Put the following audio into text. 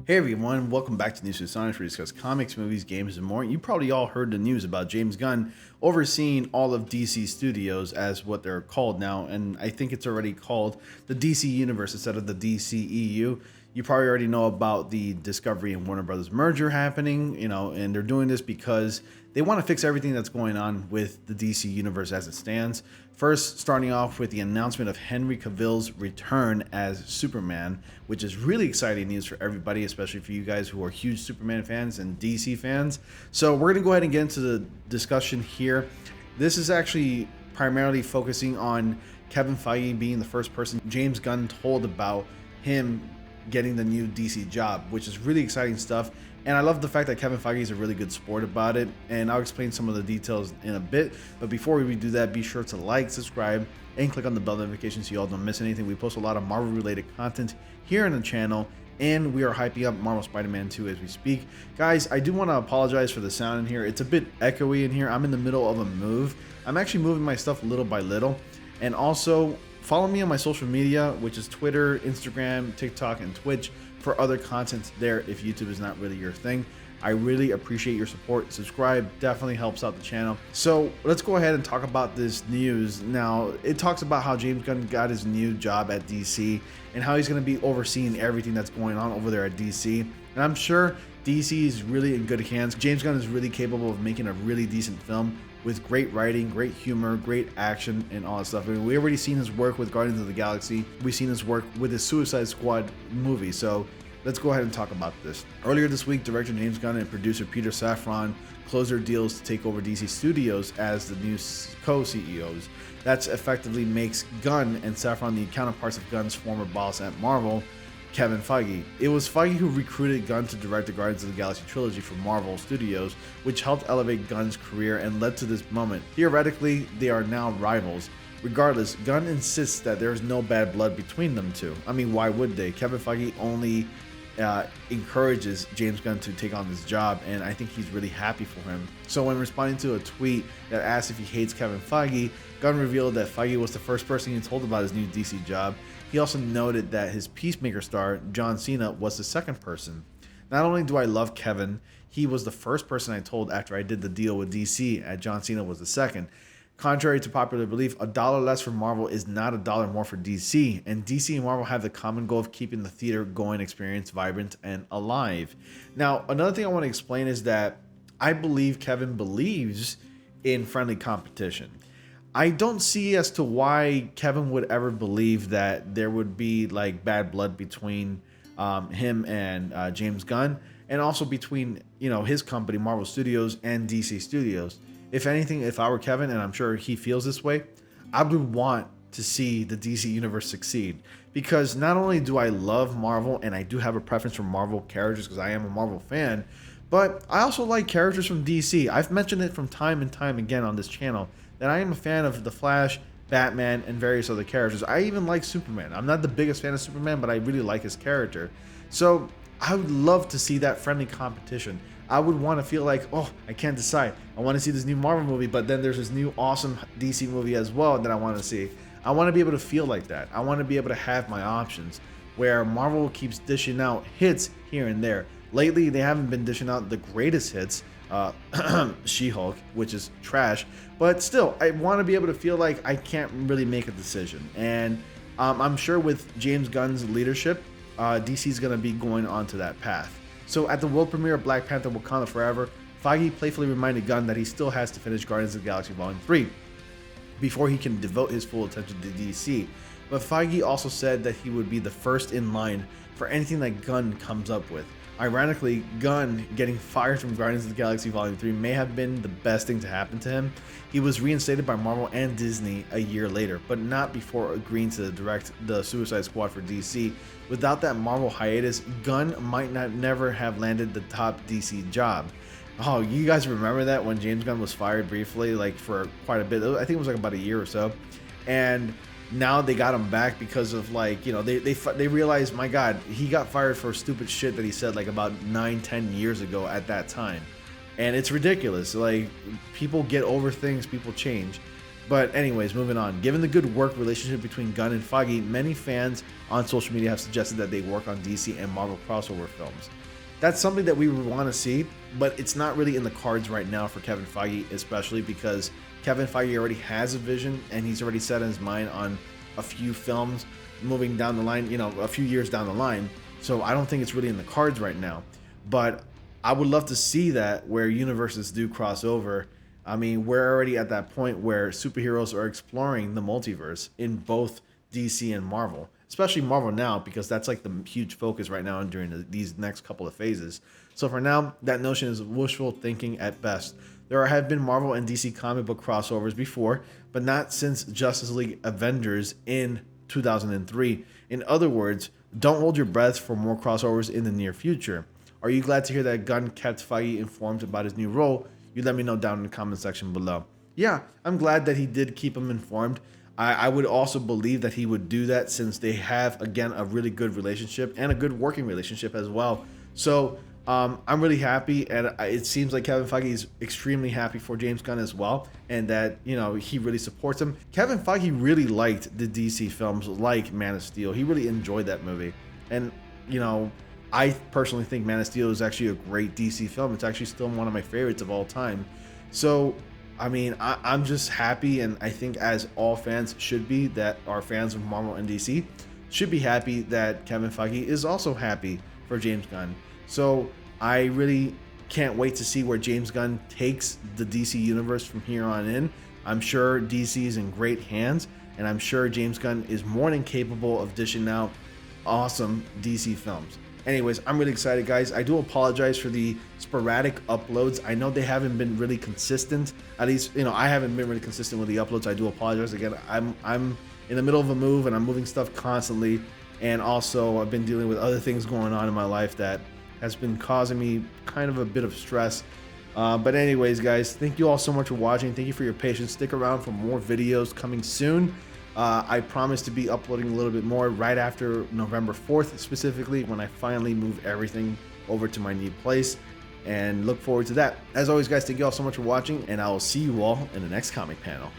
Hey everyone, welcome back to News with Sonic, where we discuss comics, movies, games, and more. You probably all heard the news about James Gunn overseeing all of DC Studios, as what they're called now, and I think it's already called the DC Universe instead of the DCEU. You probably already know about the Discovery and Warner Brothers merger happening, and they're doing this because they want to fix everything that's going on with the DC Universe as it stands. First, starting off with the announcement of Henry Cavill's return as Superman, which is really exciting news for everybody, especially for you guys who are huge Superman fans and DC fans. So we're going to go ahead and get into the discussion here. This is actually primarily focusing on Kevin Feige being the first person James Gunn told about him getting the new DC job, which is really exciting stuff. And I love the fact that Kevin Feige is a really good sport about it, and I'll explain some of the details in a bit. But before we do that, be sure to like, subscribe, and click on the bell notification so you all don't miss anything. We post a lot of Marvel related content here on the channel, and we are hyping up Marvel Spider-Man 2 as we speak. Guys, I do want to apologize for the sound in here. It's a bit echoey in here. I'm in the middle of a move. I'm actually moving my stuff little by little. And also, follow me on my social media, which is Twitter, Instagram, TikTok, and Twitch, for other content there if YouTube is not really your thing. I really appreciate your support. Subscribe definitely helps out the channel. So let's go ahead and talk about this news. Now, it talks about how James Gunn got his new job at DC and how he's going to be overseeing everything that's going on over there at DC. And I'm sure DC is really in good hands. James Gunn is really capable of making a really decent film with great writing, great humor, great action, and all that stuff. I mean, we already seen his work with Guardians of the Galaxy. We've seen his work with his Suicide Squad movie. So let's go ahead and talk about this. Earlier this week, director James Gunn and producer Peter Safran closed their deals to take over DC Studios as the new co-CEOs. That effectively makes Gunn and Safran the counterparts of Gunn's former boss at Marvel, Kevin Feige. It was Feige who recruited Gunn to direct the Guardians of the Galaxy trilogy for Marvel Studios, which helped elevate Gunn's career and led to this moment. Theoretically, they are now rivals. Regardless, Gunn insists that there is no bad blood between them two. I mean, why would they? Kevin Feige only encourages James Gunn to take on this job, and I think he's really happy for him. So when responding to a tweet that asked if he hates Kevin Feige, Gunn revealed that Feige was the first person he told about his new DC job. He also noted that his Peacemaker star, John Cena, was the second person. Not only do I love Kevin, he was the first person I told after I did the deal with DC, and John Cena was the second. Contrary to popular belief, $1 less for Marvel is not $1 more for DC, and DC and Marvel have the common goal of keeping the theater going experience vibrant and alive. Now, another thing I want to explain is that I believe Kevin believes in friendly competition. I don't see as to why Kevin would ever believe that there would be like bad blood between him and James Gunn, and also between his company Marvel Studios and DC Studios. If anything, if I were Kevin, and I'm sure he feels this way, I would want to see the DC Universe succeed, because not only do I love Marvel and I do have a preference for Marvel characters because I am a Marvel fan, but I also like characters from DC. I've mentioned it from time and time again on this channel that I am a fan of The Flash, Batman, and various other characters. I even like Superman. I'm not the biggest fan of Superman, but I really like his character. So I would love to see that friendly competition. I would want to feel like, oh, I can't decide. I want to see this new Marvel movie, but then there's this new awesome DC movie as well that I want to see. I want to be able to feel like that. I want to be able to have my options, where Marvel keeps dishing out hits here and there. Lately, they haven't been dishing out the greatest hits. She-Hulk, which is trash, but still, I want to be able to feel like I can't really make a decision. And I'm sure with James Gunn's leadership, DC is going to be going onto that path. So at the world premiere of Black Panther: Wakanda Forever, Feige playfully reminded Gunn that he still has to finish Guardians of the Galaxy Volume 3 before he can devote his full attention to DC. But Feige also said that he would be the first in line for anything that Gunn comes up with. Ironically, Gunn getting fired from Guardians of the Galaxy Volume 3 may have been the best thing to happen to him. He was reinstated by Marvel and Disney a year later, but not before agreeing to direct the Suicide Squad for DC. Without that Marvel hiatus, Gunn might never have landed the top DC job. Oh, you guys remember that when James Gunn was fired briefly, like for quite a bit? I think it was like about a year or so. And now they got him back because of they realized, my God, he got fired for stupid shit that he said like about 9-10 years ago at that time. And it's ridiculous. Like, people get over things, people change. But anyways, moving on. Given the good work relationship between Gunn and Feige, many fans on social media have suggested that they work on DC and Marvel crossover films. That's something that we would want to see, but it's not really in the cards right now for Kevin Feige, especially because Kevin Feige already has a vision and he's already set in his mind on a few films moving down the line, a few years down the line. So I don't think it's really in the cards right now. But I would love to see that where universes do cross over. I mean, we're already at that point where superheroes are exploring the multiverse in both DC and Marvel, especially Marvel now, because that's like the huge focus right now during these next couple of phases. So for now, that notion is wishful thinking at best. There have been Marvel and DC comic book crossovers before, but not since Justice League Avengers in 2003. In other words, don't hold your breath for more crossovers in the near future. Are you glad to hear that Gunn kept Feige informed about his new role? You let me know down in the comment section below. Yeah, I'm glad that he did keep him informed. I would also believe that he would do that since they have, again, a really good relationship and a good working relationship as well. So I'm really happy, and it seems like Kevin Feige is extremely happy for James Gunn as well, and that, he really supports him. Kevin Feige really liked the DC films like Man of Steel. He really enjoyed that movie. And, I personally think Man of Steel is actually a great DC film. It's actually still one of my favorites of all time. So, I mean, I'm just happy, and I think as all fans should be that are fans of Marvel and DC should be happy that Kevin Feige is also happy for James Gunn. So I really can't wait to see where James Gunn takes the DC universe from here on in. I'm sure DC is in great hands, and I'm sure James Gunn is more than capable of dishing out awesome DC films. Anyways, I'm really excited, guys. I do apologize for the sporadic uploads. I know they haven't been really consistent. At least, I haven't been really consistent with the uploads. I do apologize again. I'm in the middle of a move, and I'm moving stuff constantly. And also, I've been dealing with other things going on in my life that has been causing me kind of a bit of stress. But anyways, guys, thank you all so much for watching. Thank you for your patience. Stick around for more videos coming soon. I promise to be uploading a little bit more right after November 4th, specifically when I finally move everything over to my new place, and look forward to that. As always, guys, thank you all so much for watching, and I will see you all in the next comic panel.